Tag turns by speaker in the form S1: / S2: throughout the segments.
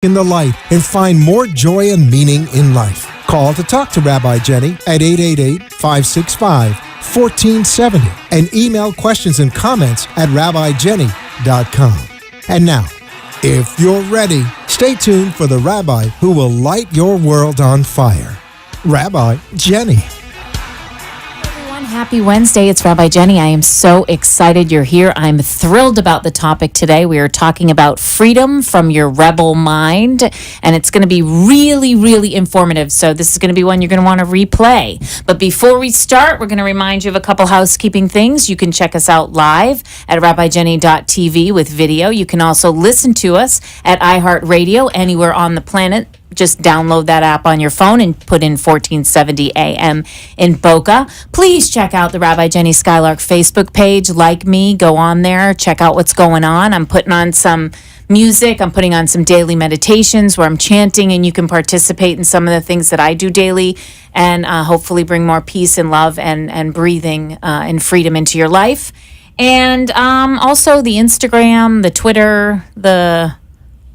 S1: in the light and find more joy and meaning in life. Call to talk to Rabbi Jenny at 888-565-1470 and email questions and comments at rabbijenny.com. And now, if you're ready, stay tuned for the Rabbi who will light your world on fire, Rabbi Jenny.
S2: Happy Wednesday. It's Rabbi Jenny. I am so excited you're here. I'm thrilled about the topic today. We are talking about freedom from your rebel mind, and it's going to be really, really informative. So this is going to be one you're going to want to replay. But before we start, we're going to remind you of a couple housekeeping things. You can check us out live at rabbijenny.tv with video. You can also listen to us at iHeartRadio anywhere on the planet. Just download that app on your phone and put in 1470 AM in Boca. Please check out the Rabbi Jenny Skylark Facebook page. Like me, go on there, check out what's going on. I'm putting on some music. I'm putting on some daily meditations where I'm chanting, and you can participate in some of the things that I do daily and hopefully bring more peace and love and breathing and freedom into your life. And also the Instagram, the Twitter,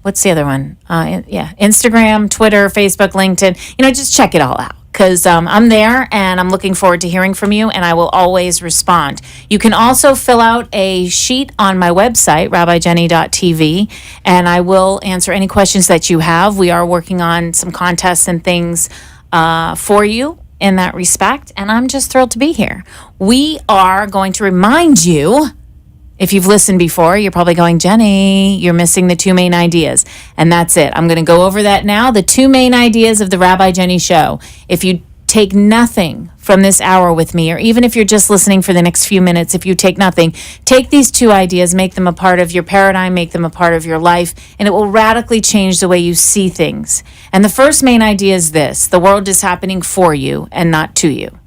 S2: what's the other one? Instagram, Twitter, Facebook, LinkedIn. Just check it all out because I'm there and I'm looking forward to hearing from you, and I will always respond. You can also fill out a sheet on my website, rabbijenny.tv, and I will answer any questions that you have. We are working on some contests and things for you in that respect, and I'm just thrilled to be here. We are going to remind you. If you've listened before, you're probably going, Jenny, you're missing the two main ideas. And that's it. I'm going to go over that now. The two main ideas of the Rabbi Jenny Show. If you take nothing from this hour with me, or even if you're just listening for the next few minutes, if you take nothing, take these two ideas, make them a part of your paradigm, make them a part of your life, and it will radically change the way you see things. And the first main idea is this: the world is happening for you and not to you.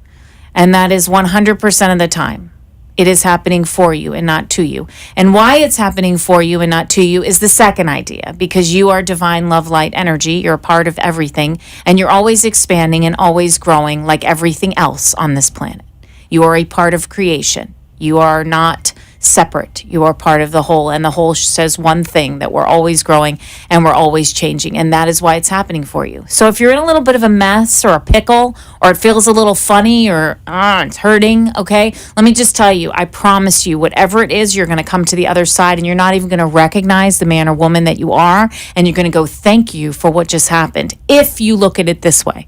S2: And that is 100% of the time. It is happening for you and not to you. And why it's happening for you and not to you is the second idea, because you are divine love, light, energy. You're a part of everything, and you're always expanding and always growing like everything else on this planet. You are a part of creation. You are not separate. You are part of the whole, and the whole says one thing, that we're always growing and we're always changing, and that is why it's happening for you. So if you're in a little bit of a mess or a pickle, or it feels a little funny, or it's hurting, okay, let me just tell you, I promise you, whatever it is, you're going to come to the other side, and you're not even going to recognize the man or woman that you are, and you're going to go, thank you for what just happened, if you look at it this way.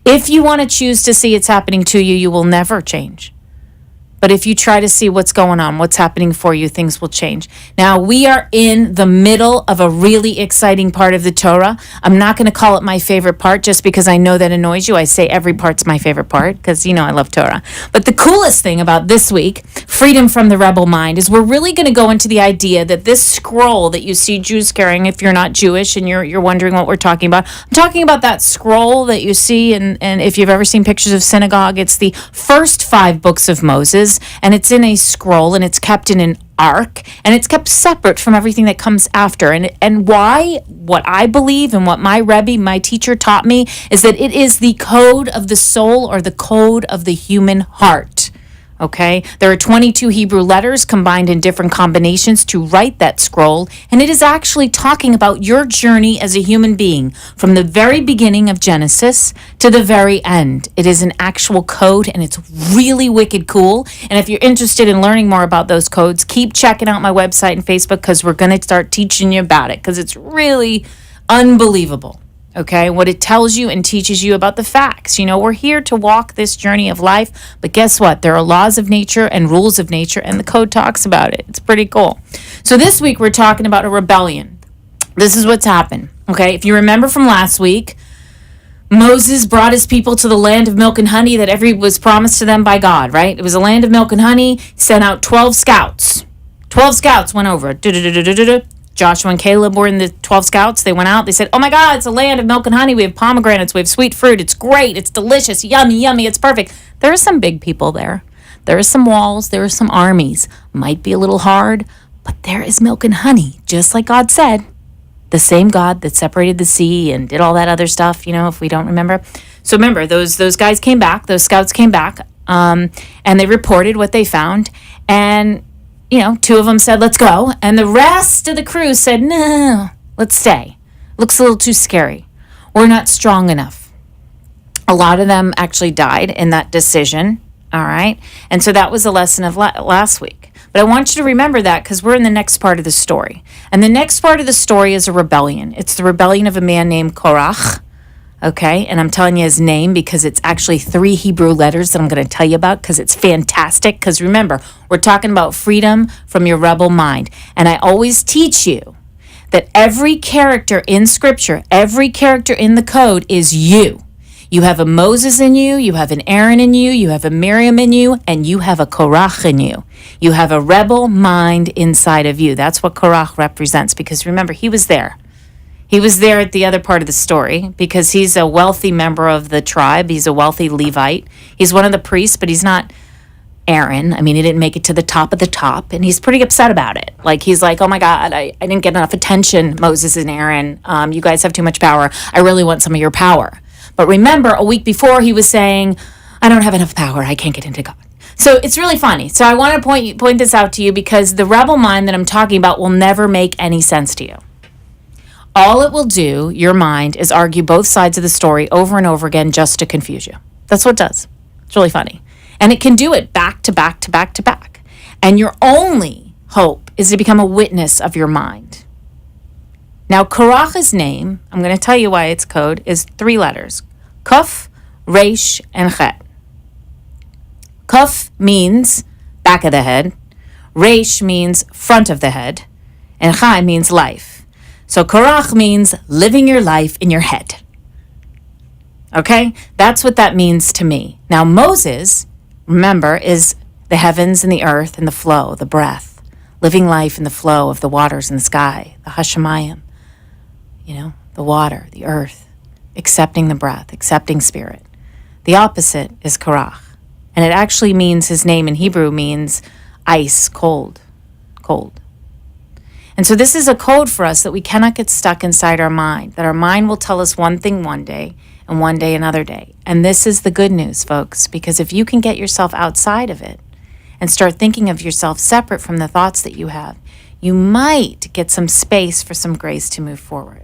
S2: If you want to choose to see it's happening to you, you will never change. But if you try to see what's going on, what's happening for you, things will change. Now, we are in the middle of a really exciting part of the Torah. I'm not going to call it my favorite part just because I know that annoys you. I say every part's my favorite part because, I love Torah. But the coolest thing about this week, freedom from the rebel mind, is we're really going to go into the idea that this scroll that you see Jews carrying, if you're not Jewish and you're wondering what we're talking about, I'm talking about that scroll that you see, and if you've ever seen pictures of synagogue, it's the first 5 books of Moses. And it's in a scroll, and it's kept in an ark, and it's kept separate from everything that comes after. And why? What I believe and what my Rabbi, my teacher, taught me is that it is the code of the soul, or the code of the human heart. Okay, there are 22 Hebrew letters combined in different combinations to write that scroll, and it is actually talking about your journey as a human being from the very beginning of Genesis to the very end. It is an actual code, and it's really wicked cool. And if you're interested in learning more about those codes, keep checking out my website and Facebook, because we're going to start teaching you about it, because it's really unbelievable. Okay, what it tells you and teaches you about the facts. We're here to walk this journey of life, but guess what? There are laws of nature and rules of nature, and the code talks about it. It's pretty cool. So this week we're talking about a rebellion. This is what's happened. Okay, if you remember from last week, Moses brought his people to the land of milk and honey that was promised to them by God, right? It was a land of milk and honey. He sent out 12 scouts. 12 scouts went over. Joshua and Caleb were in the 12 scouts. They went out. They said, oh my God, it's a land of milk and honey. We have pomegranates. We have sweet fruit. It's great. It's delicious. Yummy, yummy. It's perfect. There are some big people there. There are some walls. There are some armies. Might be a little hard, but there is milk and honey, just like God said. The same God that separated the sea and did all that other stuff, if we don't remember. So remember, those guys came back. Those scouts came back, and they reported what they found. And 2 of them said, let's go. And the rest of the crew said, no, let's stay. Looks a little too scary. We're not strong enough. A lot of them actually died in that decision, all right? And so that was a lesson of last week. But I want you to remember that because we're in the next part of the story. And the next part of the story is a rebellion. It's the rebellion of a man named Korach, okay? And I'm telling you his name because it's actually 3 Hebrew letters that I'm going to tell you about because it's fantastic. Because remember, we're talking about freedom from your rebel mind. And I always teach you that every character in Scripture, every character in the code is you. You have a Moses in you, you have an Aaron in you, you have a Miriam in you, and you have a Korach in you. You have a rebel mind inside of you. That's what Korach represents, because remember, he was there. He was there at the other part of the story because he's a wealthy member of the tribe. He's a wealthy Levite. He's one of the priests, but he's not Aaron. I mean, he didn't make it to the top of the top, and he's pretty upset about it. Like, he's like, oh my God, I didn't get enough attention, Moses and Aaron. You guys have too much power. I really want some of your power. But remember, a week before, he was saying, I don't have enough power. I can't get into God. So it's really funny. So I want to point this out to you because the rebel mind that I'm talking about will never make any sense to you. All it will do, your mind, is argue both sides of the story over and over again just to confuse you. That's what it does. It's really funny. And it can do it back to back to back to back. And your only hope is to become a witness of your mind. Now, Korach's name, I'm going to tell you why it's code, is 3 letters. Kuf, Resh, and Chet. Kuf means back of the head. Resh means front of the head. And Chet means life. So Korach means living your life in your head. Okay? That's what that means to me. Now, Moses, remember, is the heavens and the earth and the flow, the breath. Living life in the flow of the waters and the sky, the Hashemayim. You know, the water, the earth, accepting the breath, accepting spirit. The opposite is Korach. And it actually means, his name in Hebrew means ice, cold, cold. And so this is a code for us that we cannot get stuck inside our mind, that our mind will tell us one thing one day and one day another day. And this is the good news, folks, because if you can get yourself outside of it and start thinking of yourself separate from the thoughts that you have, you might get some space for some grace to move forward.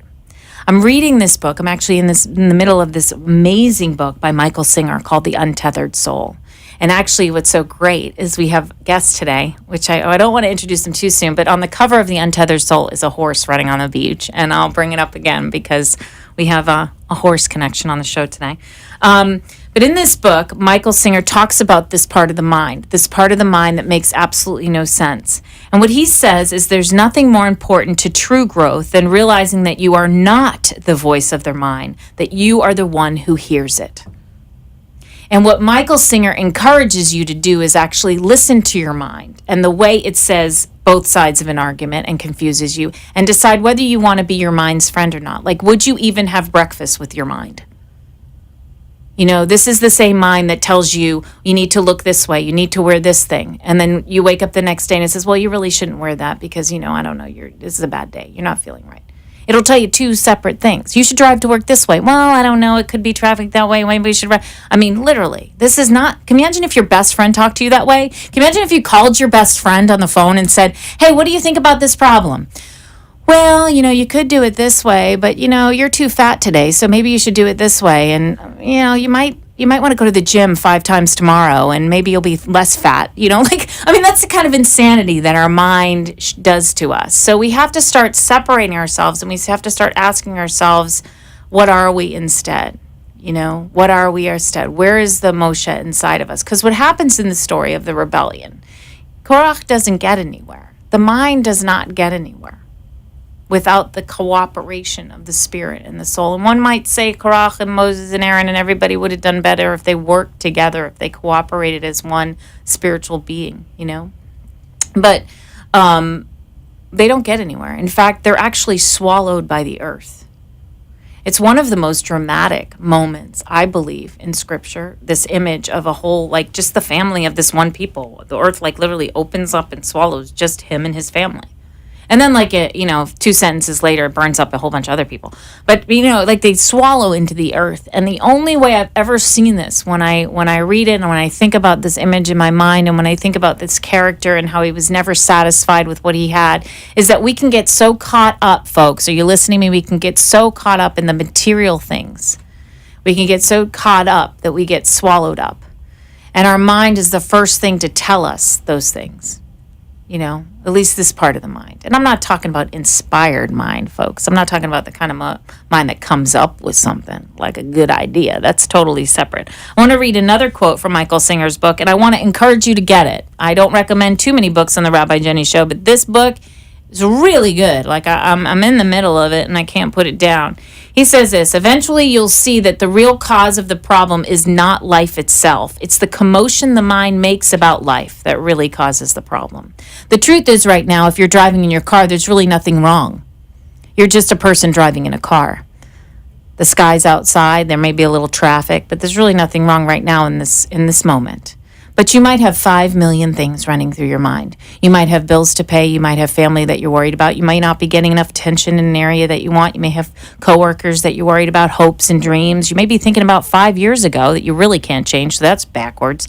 S2: I'm reading this book. I'm actually in the middle of this amazing book by Michael Singer called The Untethered Soul. And actually what's so great is we have guests today, which I don't want to introduce them too soon, but on the cover of The Untethered Soul is a horse riding on the beach. And I'll bring it up again because we have a horse connection on the show today. But in this book, Michael Singer talks about this part of the mind that makes absolutely no sense. And what he says is there's nothing more important to true growth than realizing that you are not the voice of their mind, that you are the one who hears it. And what Michael Singer encourages you to do is actually listen to your mind and the way it says both sides of an argument and confuses you, and decide whether you want to be your mind's friend or not. Like, would you even have breakfast with your mind? You know, this is the same mind that tells you you need to look this way, you need to wear this thing. And then you wake up the next day and it says, well, you really shouldn't wear that because, I don't know, this is a bad day. You're not feeling right. It'll tell you 2 separate things. You should drive to work this way. Well, I don't know. It could be traffic that way. Maybe we should. Literally, this is not. Can you imagine if your best friend talked to you that way? Can you imagine if you called your best friend on the phone and said, hey, what do you think about this problem? Well, you could do it this way, but, you're too fat today, so maybe you should do it this way. And, you might want to go to the gym 5 times tomorrow, and maybe you'll be less fat. That's the kind of insanity that our mind does to us. So we have to start separating ourselves, and we have to start asking ourselves, what are we instead? What are we instead? Where is the Moshe inside of us? Because what happens in the story of the rebellion, Korach doesn't get anywhere. The mind does not get anywhere without the cooperation of the spirit and the soul. And one might say Korach and Moses and Aaron and everybody would have done better if they worked together, if they cooperated as one spiritual being, But they don't get anywhere. In fact, they're actually swallowed by the earth. It's one of the most dramatic moments, I believe, in Scripture, this image of a whole, just the family of this one people. The earth, literally opens up and swallows just him and his family. And then, like, 2 sentences later, it burns up a whole bunch of other people. But, like, they swallow into the earth. And the only way I've ever seen this, when I read it and when I think about this image in my mind and when I think about this character and how he was never satisfied with what he had, is that we can get so caught up, folks. Are you listening to me? We can get so caught up in the material things. We can get so caught up that we get swallowed up. And our mind is the first thing to tell us those things. At least this part of the mind. And I'm not talking about inspired mind, folks. I'm not talking about the kind of mind that comes up with something, like a good idea. That's totally separate. I want to read another quote from Michael Singer's book, and I want to encourage you to get it. I don't recommend too many books on the Rabbi Jenny Show, but this book is really good. Like, I'm in the middle of it, and I can't put it down. He says this: eventually you'll see that the real cause of the problem is not life itself. It's the commotion the mind makes about life that really causes the problem. The truth is, right now, if you're driving in your car, there's really nothing wrong. You're just a person driving in a car. The sky's outside, there may be a little traffic, but there's really nothing wrong right now in this moment. But you might have 5 million things running through your mind. You might have bills to pay. You might have family that you're worried about. You might not be getting enough attention in an area that you want. You may have coworkers that you're worried about, hopes and dreams. You may be thinking about 5 years ago that you really can't change, so that's backwards.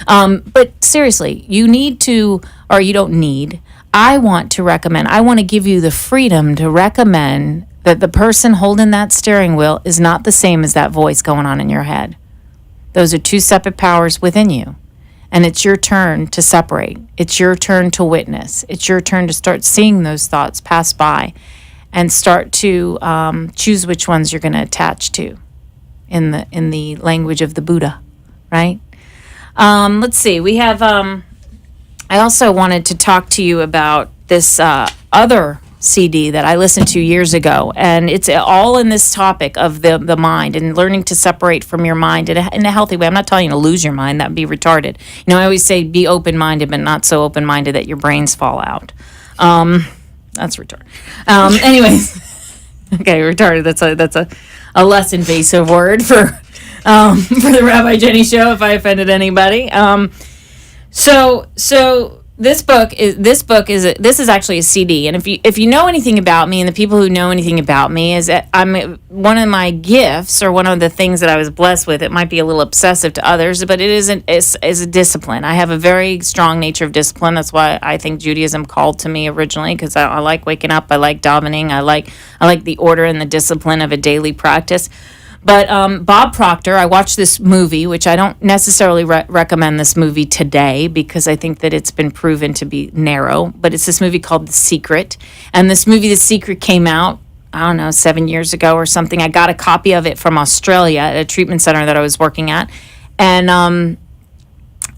S2: But seriously, you need to, or you don't need, I want to give you the freedom to recommend that the person holding that steering wheel is not the same as that voice going on in your head. Those are two separate powers within you. And it's your turn to separate. It's your turn to witness. It's your turn to start seeing those thoughts pass by and start to choose which ones you're going to attach to in the language of the Buddha, right? Let's see. We have, I also wanted to talk to you about this other CD that I listened to years ago, and it's all in this topic of the mind and learning to separate from your mind in a healthy way. I'm not telling you to lose your mind. That would be retarded. I always say be open-minded, but not so open-minded that your brains fall out. That's retarded. Anyways, okay, retarded. That's a less invasive word for the Rabbi Jenny Show, if I offended anybody. So this is actually a CD, and if you know anything about me, and the people who know anything about me, is that I'm one of my gifts, or one of the things that I was blessed with. It might be a little obsessive to others, but it is a discipline. I have a very strong nature of discipline. That's why I think Judaism called to me originally, because I like waking up, I like davening, I like the order and the discipline of a daily practice. But Bob Proctor, I watched this movie, which I don't necessarily recommend this movie today because I think that it's been proven to be narrow. But it's this movie called The Secret. And this movie, The Secret, came out, 7 years ago or something. I got a copy of it from Australia at a treatment center that I was working at. And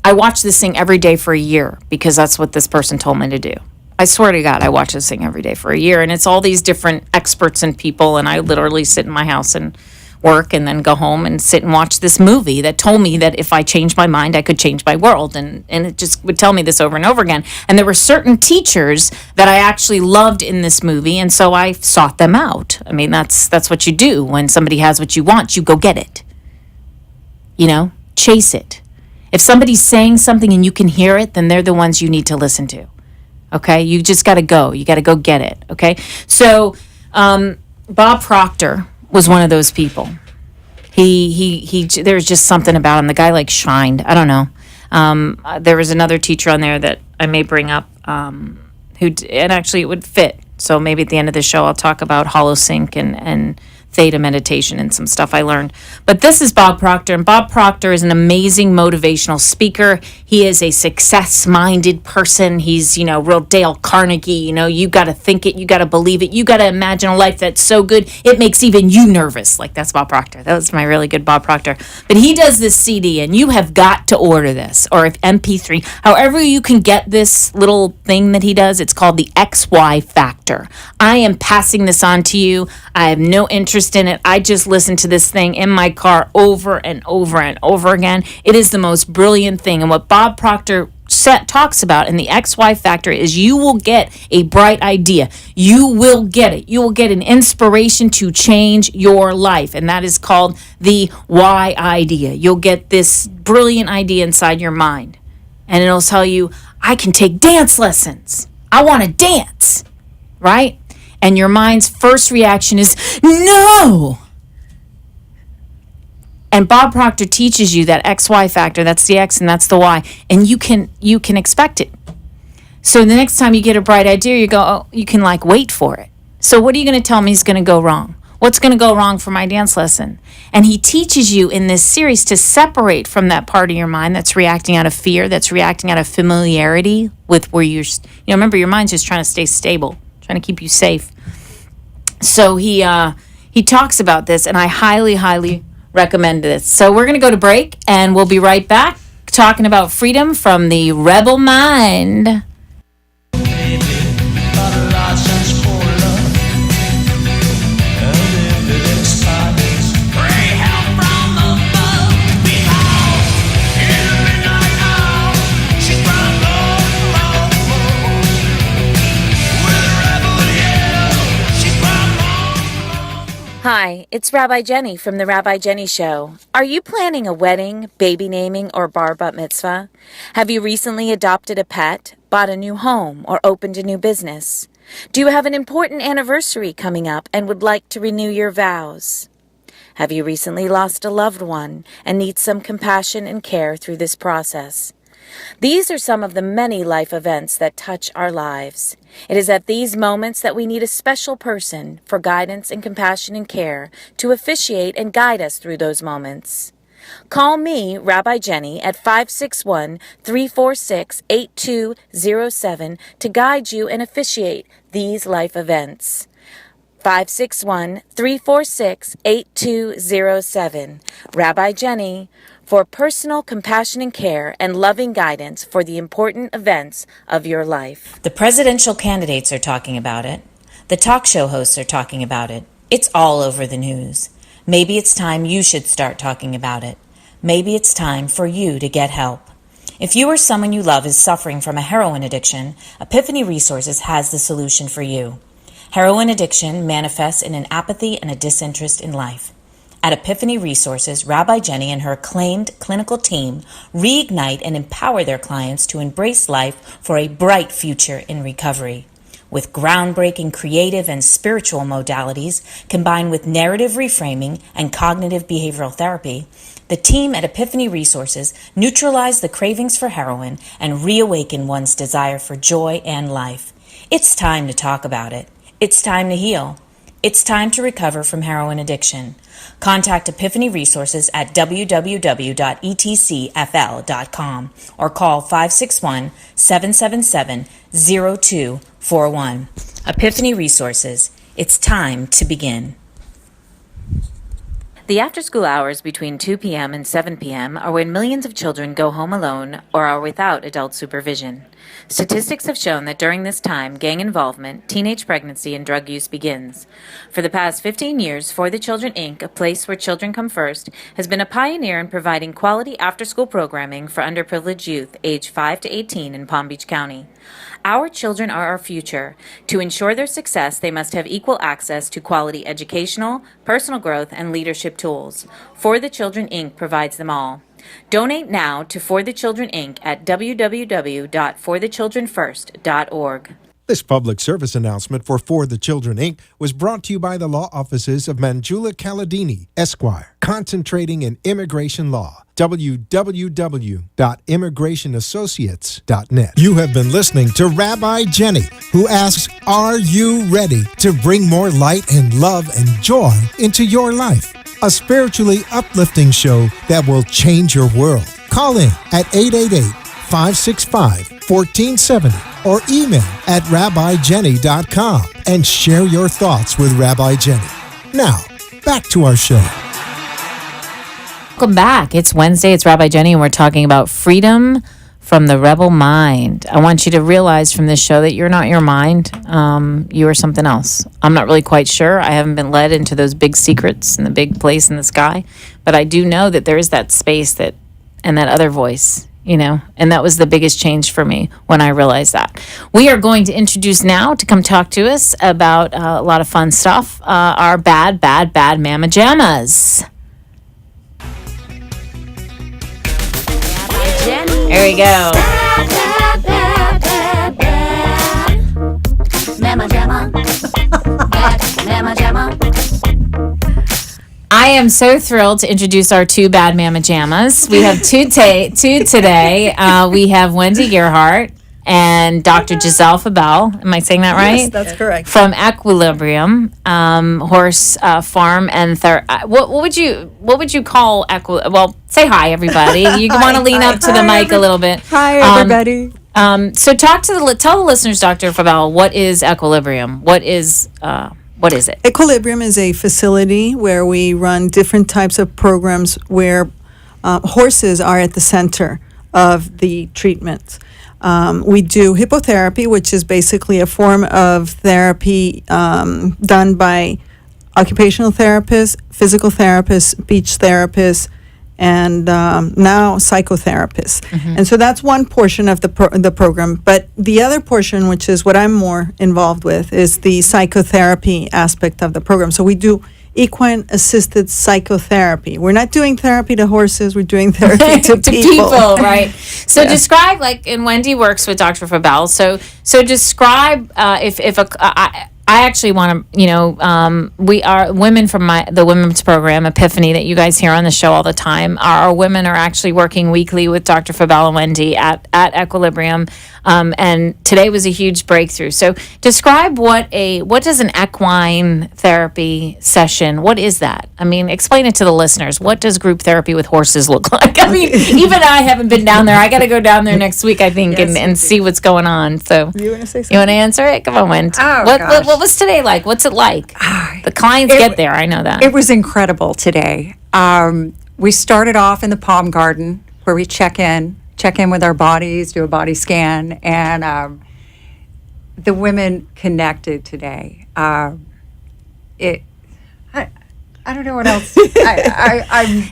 S2: I watched this thing every day for a year because that's what this person told me to do. I swear to God, I watch this thing every day for a year. And it's all these different experts and people. And I literally sit in my house and work and then go home and sit and watch this movie that told me that if I changed my mind, I could change my world. And it just would tell me this over and over again. And there were certain teachers that I actually loved in this movie, and so I sought them out. I mean, that's what you do. When somebody has what you want, you go get it. Chase it. If somebody's saying something and you can hear it, then they're the ones you need to listen to. Okay? You just got to go. You got to go get it. Okay? So Bob Proctor was one of those people. He there was just something about him. The guy shined. I don't know. There was another teacher on there that I may bring up and actually it would fit. So maybe at the end of the show I'll talk about holosync and theta meditation and some stuff I learned. But this is Bob Proctor, and Bob Proctor is an amazing motivational speaker. He is a success-minded person. He's, real Dale Carnegie. You got to think it, you got to believe it, you got to imagine a life that's so good it makes even you nervous. That's Bob Proctor. That was my really good Bob Proctor. But he does this CD, and you have got to order this, or if MP3, however you can get this little thing that he does. It's called the XY Factor. I am passing this on to you. I have no interest in it. I just listen to this thing in my car over and over and over again. It is the most brilliant thing. And what Bob Proctor talks about in the XY Factor is you will get a bright idea. You will get it. You will get an inspiration to change your life. And that is called the Y idea. You'll get this brilliant idea inside your mind. And it'll tell you, I can take dance lessons. I want to dance. right? And your mind's first reaction is, no. And Bob Proctor teaches you that XY factor, that's the X and that's the Y, and you can expect it. So the next time you get a bright idea, you can like wait for it. So what are you going to tell me is going to go wrong? What's going to go wrong for my dance lesson? And he teaches you in this series to separate from that part of your mind that's reacting out of fear, that's reacting out of familiarity with where remember, your mind's just trying to stay stable, trying to keep you safe. So he talks about this, and I highly, highly recommend this. So we're going to go to break, and we'll be right back talking about freedom from the rebel mind. Hi, it's Rabbi Jenny from The Rabbi Jenny Show. Are you planning a wedding, baby naming, or bar bat mitzvah? Have you recently adopted a pet, bought a new home, or opened a new business? Do you have an important anniversary coming up and would like to renew your vows? Have you recently lost a loved one and need some compassion and care through this process? These are some of the many life events that touch our lives. It is at these moments that we need a special person for guidance and compassion and care to officiate and guide us through those moments. Call me, Rabbi Jenny, at 561-346-8207 to guide you and officiate these life events. 561-346-8207. Rabbi Jenny, for personal compassion and care and loving guidance for the important events of your life. The presidential candidates are talking about it. The talk show hosts are talking about it. It's all over the news. Maybe it's time you should start talking about it. Maybe it's time for you to get help. If you or someone you love is suffering from a heroin addiction, Epiphany Resources has the solution for you. Heroin addiction manifests in an apathy and a disinterest in life. At Epiphany Resources, Rabbi Jenny and her acclaimed clinical team reignite and empower their clients to embrace life for a bright future in recovery. With groundbreaking creative and spiritual modalities combined with narrative reframing and cognitive behavioral therapy, the team at Epiphany Resources neutralize the cravings for heroin and reawaken one's desire for joy and life. It's time to talk about it. It's time to heal. It's time to recover from heroin addiction. Contact Epiphany Resources at www.etcfl.com or call 561-777-0241. Epiphany Resources. It's time to begin. The after-school hours between 2 p.m. and 7 p.m. are when millions of children go home alone or are without adult supervision. Statistics have shown that during this time, gang involvement, teenage pregnancy, and drug use begins. For the past 15 years, For the Children, Inc., a place where children come first, has been a pioneer in providing quality after-school programming for underprivileged youth aged 5 to 18 in Palm Beach County. Our children are our future. To ensure their success, they must have equal access to quality educational, personal growth, and leadership tools. For the Children, Inc. provides them all. Donate now to For the Children, Inc. at www.forthechildrenfirst.org.
S1: This public service announcement for the Children, Inc. was brought to you by the law offices of Manjula Kaladini, Esquire, concentrating in immigration law. www.immigrationassociates.net. You have been listening to Rabbi Jenny, who asks, are you ready to bring more light and love and joy into your life? A spiritually uplifting show that will change your world. Call in at 888-565-1470 or email at rabbijenny.com and share your thoughts with Rabbi Jenny. Now, back to our show.
S2: Welcome back. It's Wednesday. It's Rabbi Jenny, and we're talking about freedom from the rebel mind. I want you to realize from this show that you're not your mind. You are something else. I'm not really quite sure. I haven't been led into those big secrets and the big place in the sky, but I do know that there is that space and that other voice, and that was the biggest change for me when I realized that. We are going to introduce now to come talk to us about a lot of fun stuff, our bad Mama Jammas. There we go.
S3: Mama Jamma. bad mama jamma.
S2: I am so thrilled to introduce our two bad mama jammas. We have two today. We have Wendy Gerhardt and Dr. Giselle Fabel. Am I saying that right?
S4: Yes, that's correct.
S2: From Equilibrium Horse Farm and what would you call Well, say hi, everybody. You want to lean up to the mic a little bit.
S5: Hi, everybody.
S2: So tell the listeners, Dr. Fabel, what is Equilibrium? What is it?
S4: Equilibrium is a facility where we run different types of programs where horses are at the center of the treatment. We do hippotherapy, which is basically a form of therapy done by occupational therapists, physical therapists, speech therapists, and now psychotherapists. And so that's one portion of the program. But the other portion, which is what I'm more involved with, is the psychotherapy aspect of the program. So we do equine-assisted psychotherapy. We're not doing therapy to horses. We're doing therapy to people.
S2: Right? So describe, and Wendy works with Dr. Fabel. So describe I actually want to, we are women from the women's program, Epiphany, that you guys hear on the show all the time. Our women are actually working weekly with Dr. Fabel and Wendy at Equilibrium. And today was a huge breakthrough. So describe what does an equine therapy session, what is that? I mean, explain it to the listeners. What does group therapy with horses look like? I mean, even I haven't been down there. I got to go down there next week, I think, and see what's going on. So
S4: You want to say something?
S2: you want to answer it? Come on, Wendy.
S5: Oh,
S2: What was today like? What's it like? The clients get there. I know that.
S5: It was incredible today. We started off in the Palm Garden where we check in with our bodies, do a body scan, and the women connected today. I don't know what else.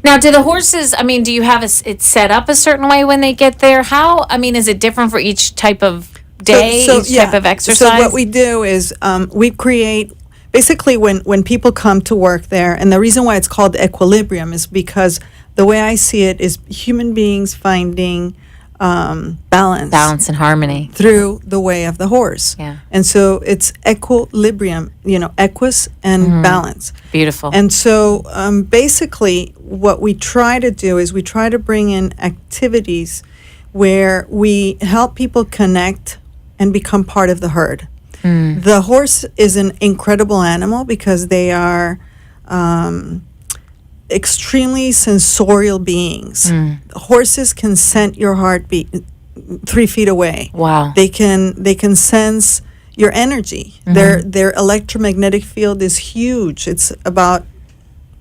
S2: Now, do the horses, I mean, do you have it set up a certain way when they get there? How, I mean, is it different for each type of day, each type of exercise?
S4: So what we do is we create, basically when people come to work there, and the reason why it's called Equilibrium is because the way I see it is human beings finding balance
S2: and harmony
S4: through the way of the horse.
S2: Yeah.
S4: And so it's equilibrium, equus and balance.
S2: Beautiful.
S4: And so basically what we try to do is we try to bring in activities where we help people connect and become part of the herd. The horse is an incredible animal because they are extremely sensorial beings. Horses can scent your heartbeat 3 feet away.
S2: Wow.
S4: They can sense your energy. Their electromagnetic field is huge. It's about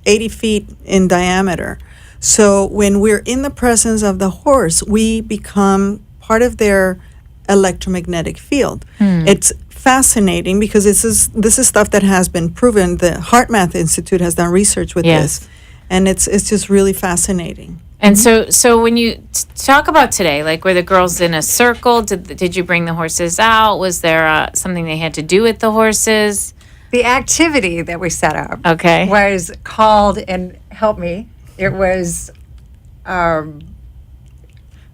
S4: 80 feet in diameter. So when we're in the presence of the horse, we become part of their electromagnetic field. It's fascinating because this is stuff that has been proven. The HeartMath Institute has done research with this, and it's just really fascinating.
S2: And so when you talk about today, like were the girls in a circle? Did you bring the horses out? Was there something they had to do with the horses?
S5: The activity that we set up
S2: was
S5: called, and help me, it was...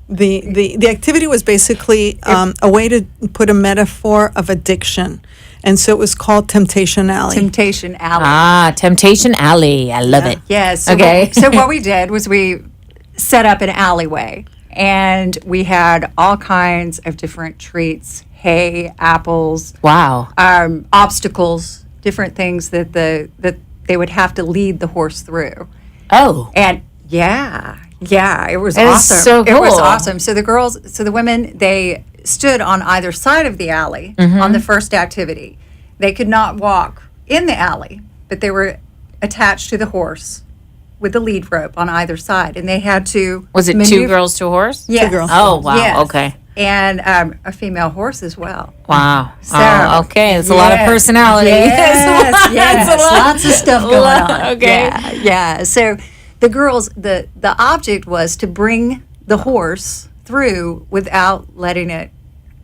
S4: The activity was basically a way to put a metaphor of addiction. And so it was called Temptation Alley.
S5: Temptation Alley.
S2: Ah, Temptation Alley. I love it.
S5: Yes. So what we did was we set up an alleyway, and we had all kinds of different treats, hay, apples.
S2: Wow.
S5: Obstacles, different things that they would have to lead the horse through.
S2: Oh.
S5: And it was
S2: That is
S5: awesome.
S2: so
S5: It was
S2: cool.
S5: awesome. So the women, they stood on either side of the alley on the first activity. They could not walk in the alley, but they were attached to the horse with the lead rope on either side, and they had to.
S2: Was it two girls to a horse?
S5: Yes.
S4: 2 girls.
S2: Oh, wow.
S5: Yes.
S2: Okay.
S5: And a female horse as well.
S2: Wow.
S5: So,
S2: okay. There's a lot of personality.
S5: Yes, lots of stuff going on.
S2: Okay.
S5: Yeah. So the girls, the object was to bring the horse through without letting it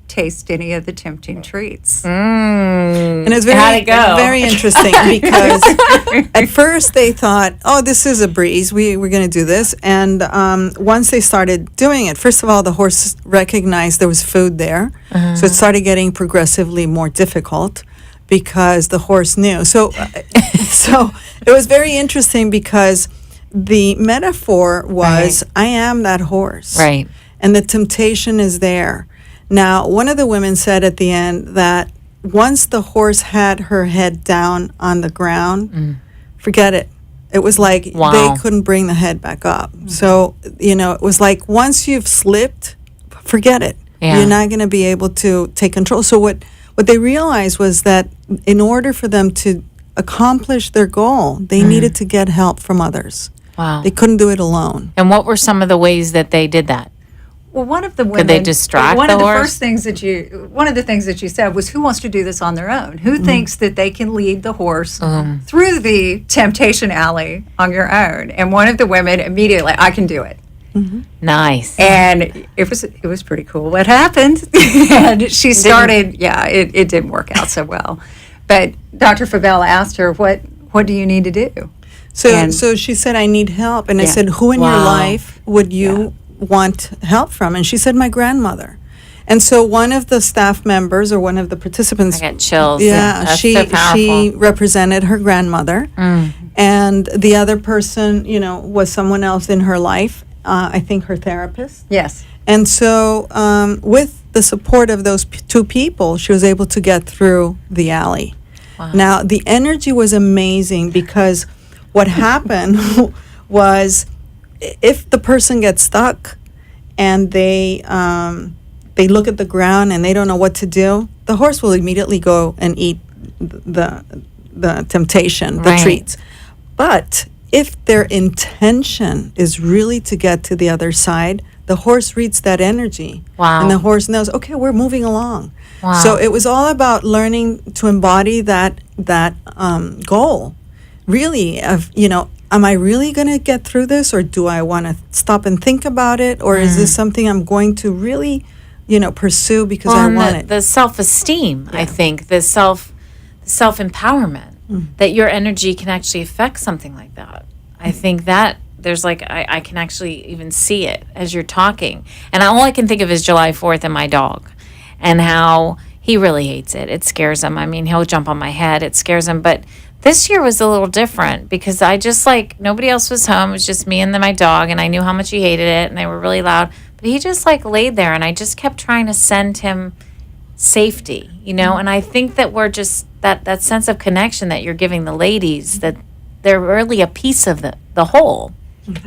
S5: taste any of the tempting treats.
S4: And it's
S2: How'd it go?
S4: very interesting because at first they thought, oh, this is a breeze. We're going to do this. And once they started doing it, first of all, the horse recognized there was food there. So it started getting progressively more difficult because the horse knew. So, so it was very interesting because the metaphor was, I am that horse.
S2: Right.
S4: And the temptation is there. Now, one of the women said at the end that once the horse had her head down on the ground, forget it. It was like they couldn't bring the head back up. So, it was like once you've slipped, forget it.
S2: Yeah.
S4: You're not going to be able to take control. So what they realized was that in order for them to accomplish their goal, they needed to get help from others.
S2: Wow.
S4: They couldn't do it alone.
S2: And what were some of the ways that they did that?
S5: Well, one of the women.
S2: Could they distract
S5: one
S2: the
S5: of the
S2: horse?
S5: first things that one of the things that you said was, who wants to do this on their own? Who thinks that they can lead the horse through the temptation alley on your own? And one of the women immediately, I can do it.
S2: Nice.
S5: And it was pretty cool what happened. And she started, it didn't work out so well. But Dr. Favela asked her, what do you need to do?
S4: So she said, I need help. And I said, who in your life would you want help from? And she said, my grandmother. And so one of the staff members or one of the participants,
S2: I got chills.
S4: yeah,
S2: That's
S4: she
S2: so powerful.
S4: represented her grandmother. And the other person, was someone else in her life, I think her therapist.
S5: Yes.
S4: And so with the support of those two people, she was able to get through the alley.
S2: Wow.
S4: Now, the energy was amazing because what happened was if the person gets stuck and they look at the ground and they don't know what to do, the horse will immediately go and eat the temptation, the treats. But if their intention is really to get to the other side, the horse reads that energy.
S2: Wow.
S4: And the horse knows, okay, we're moving along.
S2: Wow.
S4: So it was all about learning to embody that goal, really, of, am I really going to get through this, or do I want to stop and think about it, or is this something I'm going to really, pursue because I want it?
S2: The self-esteem, I think, the self-empowerment, that your energy can actually affect something like that. I think that there's I can actually even see it as you're talking. And all I can think of is July 4th and my dog and how he really hates it. It scares him. I mean, he'll jump on my head. It scares him. But this year was a little different because I just nobody else was home. It was just me and my dog, and I knew how much he hated it, and they were really loud. But he just laid there, and I just kept trying to send him safety, and I think that we're just that sense of connection that you're giving the ladies, that they're really a piece of the whole.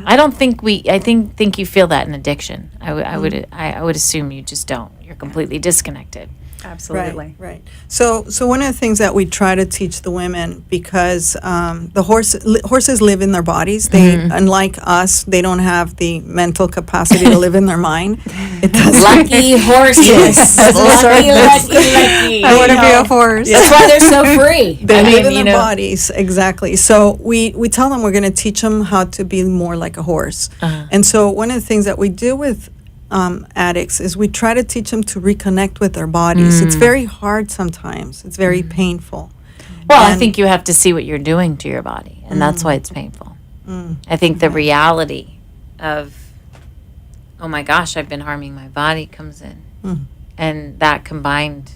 S2: I don't think I think you feel that in addiction. I would assume you just don't. You're completely disconnected.
S5: Absolutely.
S4: Right. So one of the things that we try to teach the women, because the horses live in their bodies. They, unlike us, they don't have the mental capacity to live in their mind. It does.
S2: Lucky horses. Lucky.
S5: I want to be a horse.
S2: That's why they're so free.
S4: They live in their bodies, exactly. So we tell them we're going to teach them how to be more like a horse. And so one of the things that we do with addicts is we try to teach them to reconnect with their bodies. It's very hard sometimes. It's very painful.
S2: Well, I think you have to see what you're doing to your body, and that's why it's painful. I think the reality of, oh my gosh, I've been harming my body comes in, and that combined.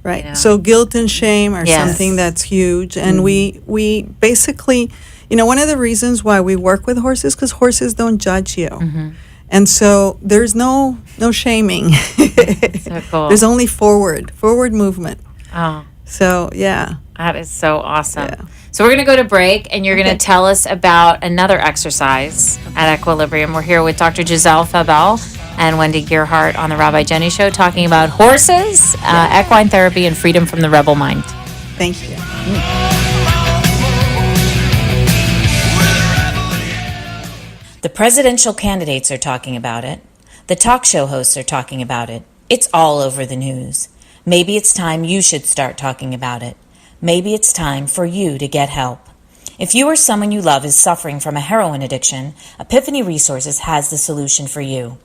S4: Right. So guilt and shame are something that's huge, and we basically, one of the reasons why we work with horses, because horses don't judge you. And so there's no shaming.
S2: So cool.
S4: There's only forward movement.
S2: Oh.
S4: So, yeah.
S2: That is so awesome.
S4: Yeah.
S2: So we're going to go to break, and you're going to tell us about another exercise at Equilibrium. We're here with Dr. Giselle Fabel and Wendy Gearhart on the Rabbi Jenny Show talking about horses, equine therapy, and freedom from the rebel mind.
S4: Thank you.
S3: The presidential candidates are talking about it. The talk show hosts are talking about it. It's all over the news. Maybe it's time you should start talking about it. Maybe it's time for you to get help. If you or someone you love is suffering from a heroin addiction, Epiphany Resources has the solution for you.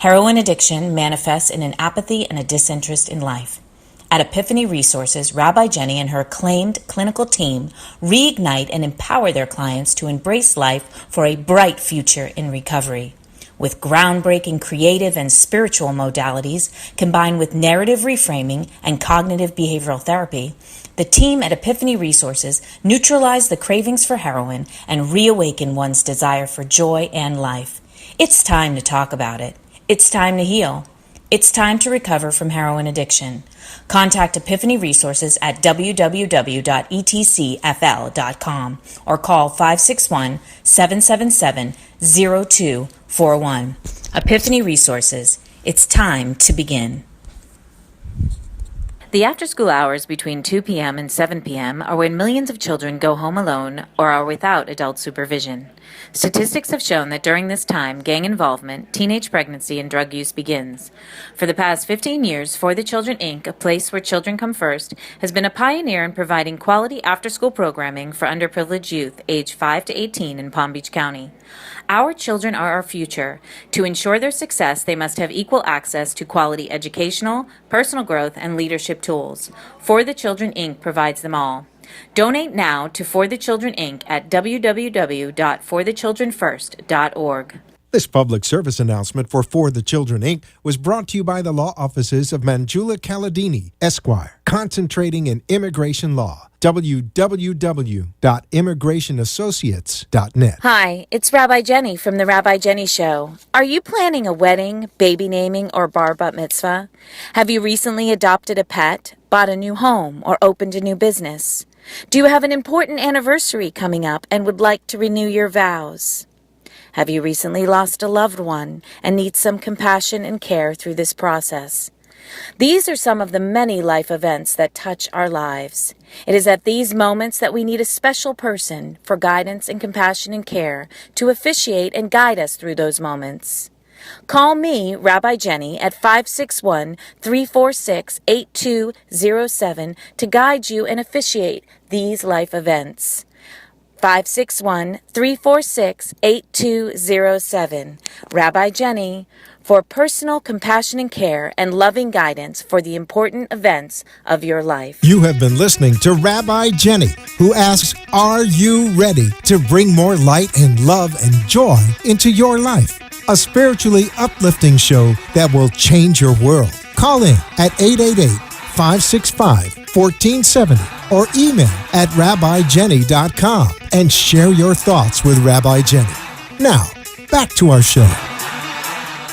S3: Heroin addiction manifests in an apathy and a disinterest in life. At Epiphany Resources, Rabbi Jenny and her acclaimed clinical team reignite and empower their clients to embrace life for a bright future in recovery. With groundbreaking creative and spiritual modalities combined with narrative reframing and cognitive behavioral therapy, the team at Epiphany Resources neutralize the cravings for heroin and reawaken one's desire for joy and life. It's time to talk about it. It's time to heal. It's time to recover from heroin addiction. Contact Epiphany Resources at www.etcfl.com or call 561-777-0241. Epiphany Resources. It's time to begin. The after-school hours between 2 p.m. and 7 p.m. are when millions of children go home alone or are without adult supervision. Statistics have shown that during this time, gang involvement, teenage pregnancy, and drug use begins. For the past 15 years, For the Children, Inc., a place where children come first, has been a pioneer in providing quality after-school programming for underprivileged youth aged 5 to 18 in Palm Beach County. Our children are our future. To ensure their success, they must have equal access to quality educational, personal growth, and leadership tools. For the Children, Inc. provides them all. Donate now to For the Children, Inc. at www.forthechildrenfirst.org.
S1: This public service announcement for the Children, Inc. was brought to you by the law offices of Manjula Caladini, Esquire, concentrating in immigration law. www.immigrationassociates.net.
S3: Hi, it's Rabbi Jenny from The Rabbi Jenny Show. Are you planning a wedding, baby naming, or bar bat mitzvah? Have you recently adopted a pet, bought a new home, or opened a new business? Do you have an important anniversary coming up and would like to renew your vows? Have you recently lost a loved one and need some compassion and care through this process? These are some of the many life events that touch our lives. It is at these moments that we need a special person for guidance and compassion and care to officiate and guide us through those moments. Call me, Rabbi Jenny, at 561-346-8207 to guide you and officiate these life events. 561-346-8207. Rabbi Jenny, for personal compassion and care and loving guidance for the important events of your life.
S1: You have been listening to Rabbi Jenny, who asks, are you ready to bring more light and love and joy into your life? A spiritually uplifting show that will change your world. Call in at 888-565-1470 or email at rabbijenny.com and share your thoughts with Rabbi Jenny. Now, back to our show.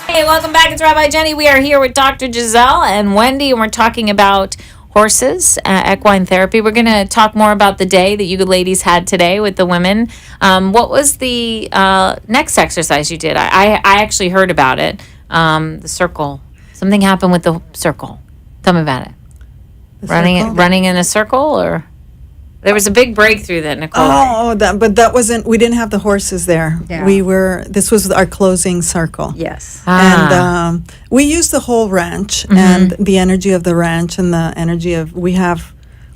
S2: Hey, welcome back. It's Rabbi Jenny. We are here with Dr. Giselle and Wendy, and we're talking about horses, equine therapy. We're going to talk more about the day that you ladies had today with the women. What was the next exercise you did? I actually heard about it, the circle. Something happened with the circle. Tell me about it. Running in a circle, or there was a big breakthrough that Nicole.
S4: But that wasn't. We didn't have the horses there.
S5: Yeah.
S4: This was our closing circle.
S5: Yes.
S4: And we used the whole ranch and the energy of the ranch and the energy of we have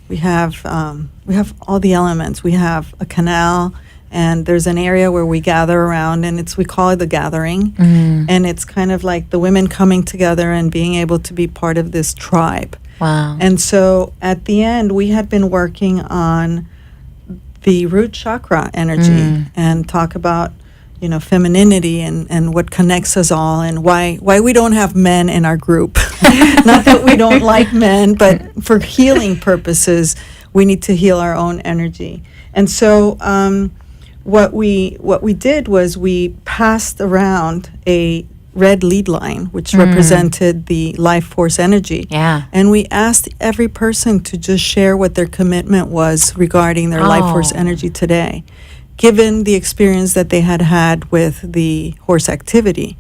S4: all the elements. We have a canal, and there's an area where we gather around, and we call it the gathering, and it's kind of like the women coming together and being able to be part of this tribe.
S2: Wow.
S4: And so at the end, we had been working on the root chakra energy and talk about, femininity and what connects us all and why we don't have men in our group. Not that we don't like men, but for healing purposes, we need to heal our own energy. And so what we did was we passed around a red lead line, which represented the life force energy.
S2: Yeah.
S4: And we asked every person to just share what their commitment was regarding their life force energy today, given the experience that they had with the horse activity.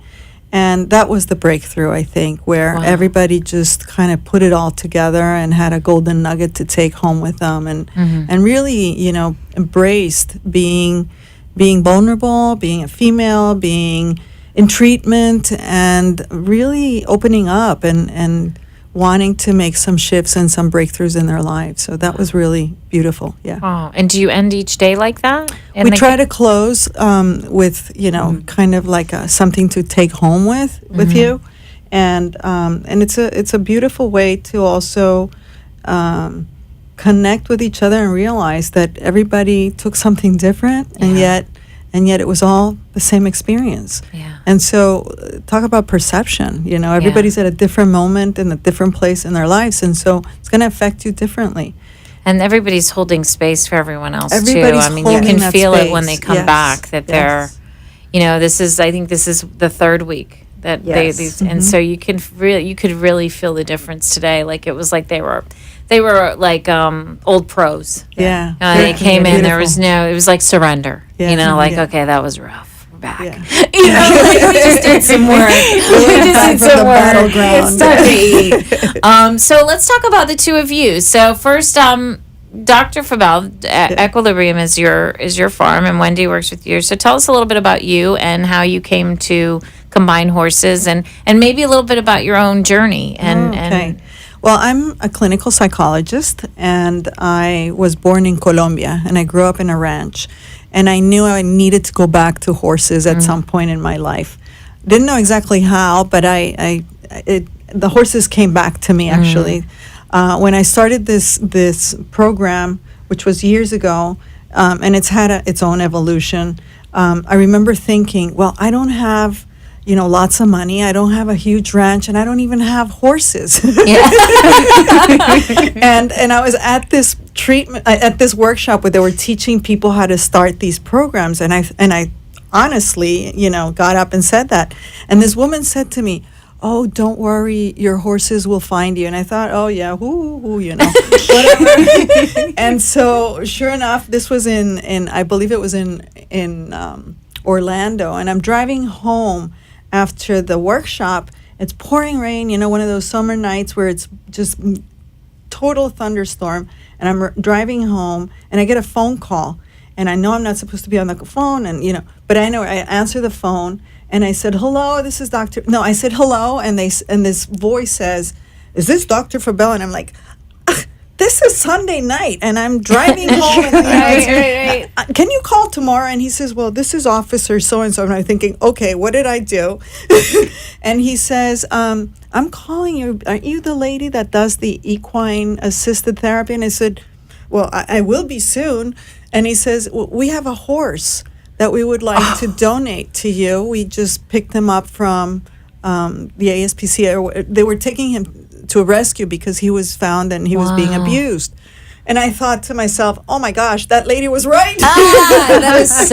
S4: And that was the breakthrough, I think, where everybody just kind of put it all together and had a golden nugget to take home with them and really, embraced being vulnerable, being a female, being in treatment, and really opening up and wanting to make some shifts and some breakthroughs in their lives. So that was really beautiful. Yeah.
S2: Oh, and do you end each day like that?
S4: We try to close with, kind of like something to take home with you. And it's a beautiful way to also connect with each other and realize that everybody took something different and yet it was all the same experience.
S2: Yeah.
S4: And so, talk about perception. You know, everybody's at a different moment in a different place in their lives, and so it's going to affect you differently.
S2: And everybody's holding space for everyone else
S4: Everybody's
S2: too. I mean, you
S4: holding
S2: can
S4: that
S2: feel it
S4: space.
S2: when they come
S4: Yes.
S2: back that they're,
S4: Yes.
S2: you know, I think this is the third week that
S5: Yes.
S2: and so you could really feel the difference today. Like it was like they were like old pros.
S4: Yeah.
S2: They came in. There
S4: Beautiful.
S2: was it was like surrender.
S4: Yeah.
S2: You know, like
S4: Yeah.
S2: okay, that was rough. We're back.
S4: Yeah.
S2: You know, like, we just did some work. We just
S4: back
S2: did
S4: from
S2: some
S4: the
S2: work.
S4: battleground.
S2: It's time to eat. So let's talk about the two of you. So first, Dr. Fabel, Equilibrium is your farm, and Wendy works with you. So tell us a little bit about you and how you came to combine horses, and maybe a little bit about your own journey. And
S4: Well, I'm a clinical psychologist, and I was born in Colombia, and I grew up in a ranch. And I knew I needed to go back to horses at some point in my life. Didn't know exactly how, but the horses came back to me actually. When I started this program, which was years ago, and it's had its own evolution. I remember thinking, well, I don't have, lots of money. I don't have a huge ranch, and I don't even have horses. And I was at this at this workshop where they were teaching people how to start these programs, and I honestly, got up and said that. And this woman said to me, "Oh, don't worry, your horses will find you." And I thought, "Oh yeah, whoo, whatever." And so, sure enough, this was in I believe it was in Orlando, and I'm driving home after the workshop. It's pouring rain, one of those summer nights where it's just total thunderstorm. And I'm driving home, and I get a phone call, and I know I'm not supposed to be on the phone, and but I know I answer the phone. And I said, "Hello, this is Dr." No, I said, "Hello," and this voice says, "Is this Dr. Fabel?" And I'm like, "This is Sunday night, and I'm driving home. And, can you call tomorrow?" And he says, "Well, this is Officer so-and-so." And I'm thinking, okay, what did I do? And he says, "I'm calling you. Aren't you the lady that does the equine assisted therapy?" And I said, "Well, I will be soon." And he says, "Well, we have a horse that we would like to donate to you. We just picked him up from the ASPCA. They were taking him to a rescue because he was found and he was being abused." And I thought to myself, "Oh my gosh, that lady was right."
S2: That was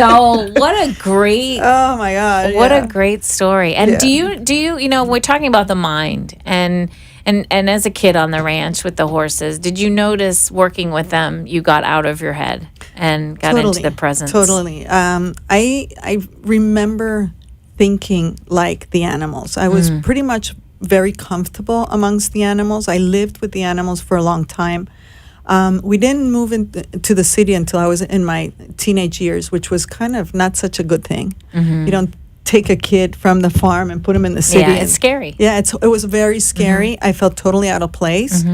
S2: what a great
S4: Oh my God.
S2: what a great story. And do you we're talking about the mind and as a kid on the ranch with the horses, did you notice working with them you got out of your head and got into the presence?
S4: Totally. I remember thinking like the animals. I was pretty much very comfortable amongst the animals. I lived with the animals for a long time. We didn't move into the city until I was in my teenage years, which was kind of not such a good thing. You don't take a kid from the farm and put him in the city.
S2: Yeah, it's scary.
S4: Yeah, it was very scary. I felt totally out of place.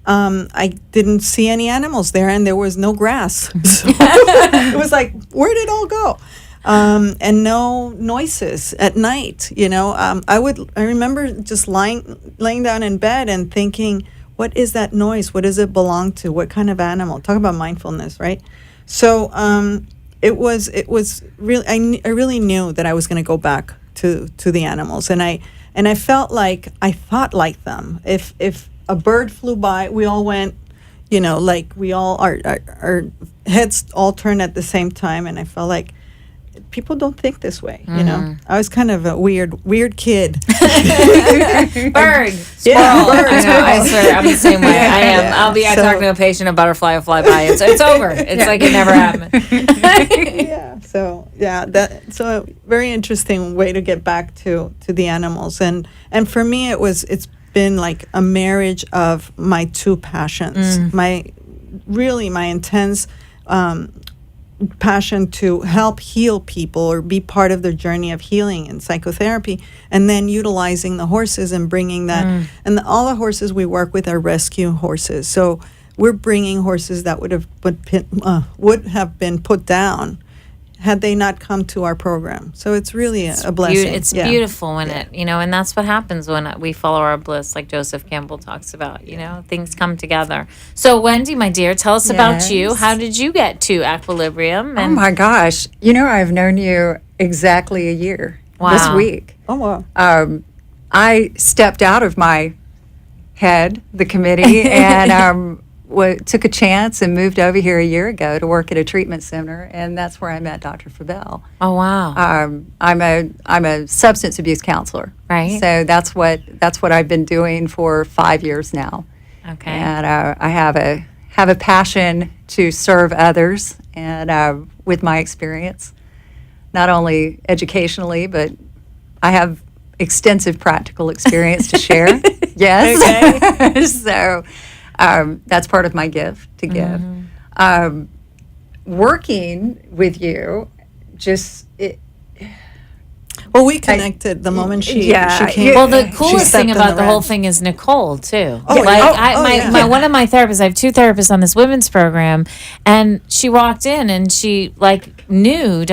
S4: I didn't see any animals there, and there was no grass. So it was like, where did it all go? And no noises at night. I remember just laying down in bed and thinking, what is that noise? What does it belong to? What kind of animal? Talk about mindfulness, right? So it was really, I really knew that I was going to go back to the animals, and I felt like I thought like them. If a bird flew by, we all went, like we all our heads all turned at the same time, and I felt like people don't think this way. I was kind of a weird kid.
S2: Bird, squirrel. I swear, I'm the same way. I am.
S4: Yeah.
S2: I talk to a patient, a butterfly will fly by, and so it's over. It's like it never happened.
S4: That's a very interesting way to get back to the animals, and for me it's been like a marriage of my two passions. My intense passion to help heal people or be part of their journey of healing and psychotherapy, and then utilizing the horses and bringing that. And all the horses we work with are rescue horses, so we're bringing horses that would have been put down had they not come to our program. So it's really a blessing.
S2: It's beautiful when and that's what happens when we follow our bliss, like Joseph Campbell talks about. Things come together. So Wendy, my dear, tell us about you. How did you get to Equilibrium?
S5: Oh my gosh. I've known you exactly a year. this
S2: Wow.
S5: week.
S4: Oh, wow.
S5: I stepped out of my head, the committee, and took a chance and moved over here a year ago to work at a treatment center, and that's where I met Dr. Fabel.
S2: Oh, wow.
S5: I'm a substance abuse counselor,
S2: Right.
S5: So that's what I've been doing for 5 years now.
S2: Okay.
S5: And I have a passion to serve others, and with my experience, not only educationally, but I have extensive practical experience to share. Yes. So that's part of my gift to give. Working with you,
S4: Well, we connected the moment she came.
S2: Well, the
S4: she
S2: coolest
S4: stepped
S2: thing
S4: in
S2: about the
S4: red.
S2: whole thing is Nicole too.
S4: Oh,
S2: like
S4: yeah.
S2: my one of my therapists, I have 2 therapists on this women's program, and she walked in and she knew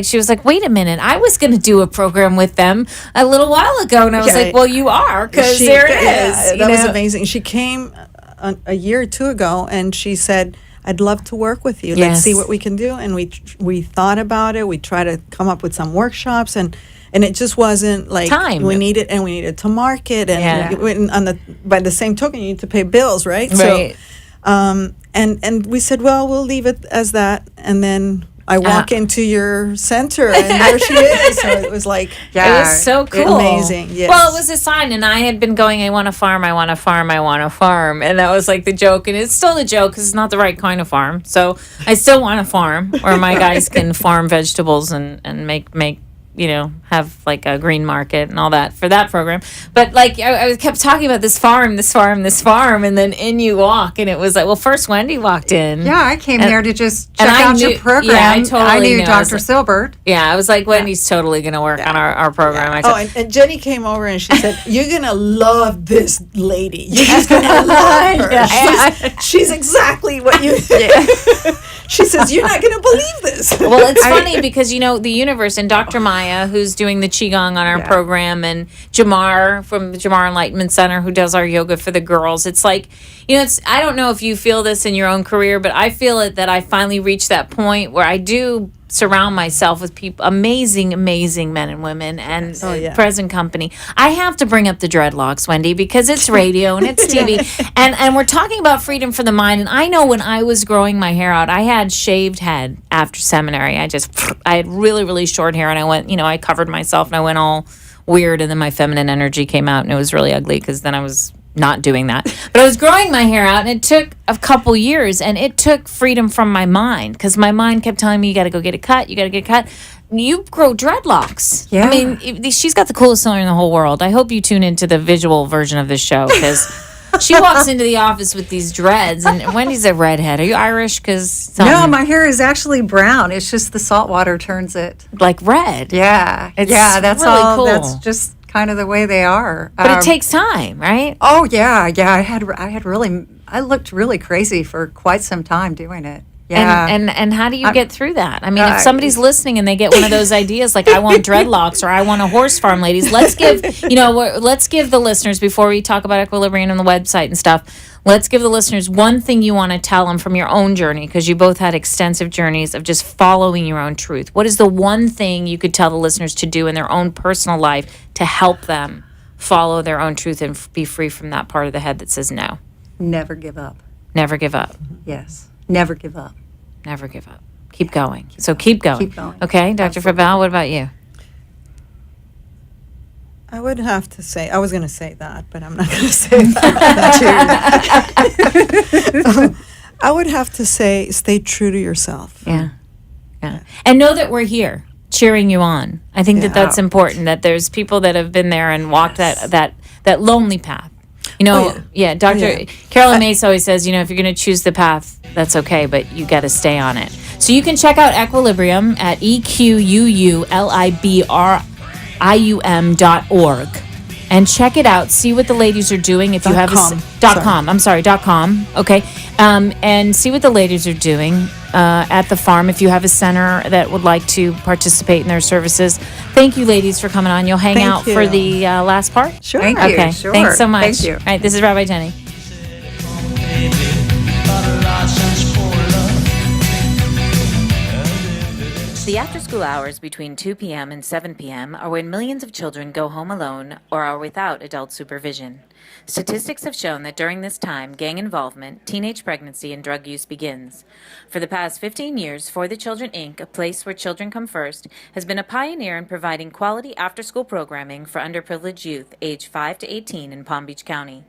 S2: she was like, wait a minute, I was going to do a program with them a little while ago, and I was like, well, you are, because there it is.
S4: That was amazing. She came a year or 2 ago, and she said, I'd love to work with you. Let's see what we can do. And we thought about it. We tried to come up with some workshops, and it just wasn't like
S2: time.
S4: We needed to market, and by the same token, you need to pay bills, right?
S2: Right.
S4: So, and we said, well, we'll leave it as that, and then I walk into your center, and there she is. So it was like,
S2: it was so cool.
S4: Amazing. Yes.
S2: Well, it was a sign, and I had been going, I want a farm, I want a farm, I want a farm. And that was like the joke. And it's still the joke because it's not the right kind of farm. So I still want a farm where my guys can farm vegetables and make have like a green market and all that for that program. But I kept talking about this farm, and then in you walk, and it was like, well, first Wendy walked in.
S5: Yeah, I came there to just check
S2: I
S5: out
S2: knew-
S5: your program.
S2: yeah, I totally
S5: knew
S2: knew. I
S5: Dr.
S2: was
S5: Silbert.
S2: Yeah, I was like, Wendy's totally going to work on our program. I said,
S4: and Jenny came over and she said, "You're gonna love this lady. You're just gonna love her. She's exactly what you." She says, "You're not gonna believe this."
S2: well, it's funny because the universe, and Dr. Maya, who's doing the qigong on our program, and Jamar from the Jamar Enlightenment Center, who does our yoga for the girls. It's like, I don't know if you feel this in your own career, but I feel it that I finally reached that point where I do surround myself with people, amazing men and women, and present company. I have to bring up the dreadlocks, Wendy, because it's radio and it's TV, and we're talking about freedom for the mind. And I know when I was growing my hair out, I had shaved head after seminary. I had really, really short hair, and I went, I covered myself and I went all weird, and then my feminine energy came out, and it was really ugly because then I was not doing that. But I was growing my hair out, and it took a couple years, and it took freedom from my mind, because my mind kept telling me, you got to go get a cut. You grow dreadlocks.
S5: Yeah.
S2: I mean, she's got the coolest seller in the whole world. I hope you tune into the visual version of this show, because she walks into the office with these dreads, and Wendy's a redhead. Are you Irish?
S5: No, my hair is actually brown. It's just the salt water turns it
S2: like red.
S5: Yeah.
S2: It's
S5: that's
S2: really
S5: all.
S2: cool.
S5: That's just kind of the way they are.
S2: But it takes time, right?
S5: Oh yeah. I looked really crazy for quite some time doing it. Yeah.
S2: And how do you get through that? I mean, if somebody's listening and they get one of those ideas, like I want dreadlocks or I want a horse farm, ladies, let's give the listeners, before we talk about equilibrium and the website and stuff, let's give the listeners one thing you want to tell them from your own journey, because you both had extensive journeys of just following your own truth. What is the one thing you could tell the listeners to do in their own personal life to help them follow their own truth and be free from that part of the head that says no?
S5: Never give up.
S2: Never give up.
S5: Yes. Never give up.
S2: Never give up. Keep going. Keep going.
S5: Keep going.
S2: Okay, Dr. Fabel, what about you?
S4: I would have to say, I was going to say that, but I'm not going to say that. I would have to say, stay true to yourself.
S2: Yeah. And know that we're here cheering you on. I think that's important, that there's people that have been there and walked that lonely path. Dr. Carolyn Mace always says, if you're going to choose the path, that's okay, but you got to stay on it. So you can check out Equilibrium at EQUULIBRIUM.org and check it out. See what the ladies are doing. If you have .com. Okay. And see what the ladies are doing at the farm. If you have a center that would like to participate in their services. Thank you, ladies, for coming on. You'll hang out for the last part?
S4: Sure.
S5: Thank you.
S2: Okay.
S5: Sure.
S2: Thanks so much.
S5: Thank you.
S2: All right. This is Rabbi Jenny.
S3: The after-school hours between 2 p.m. and 7 p.m. are when millions of children go home alone or are without adult supervision. Statistics have shown that during this time, gang involvement, teenage pregnancy, and drug use begins. For the past 15 years, For the Children, Inc., a place where children come first, has been a pioneer in providing quality after-school programming for underprivileged youth aged 5 to 18 in Palm Beach County.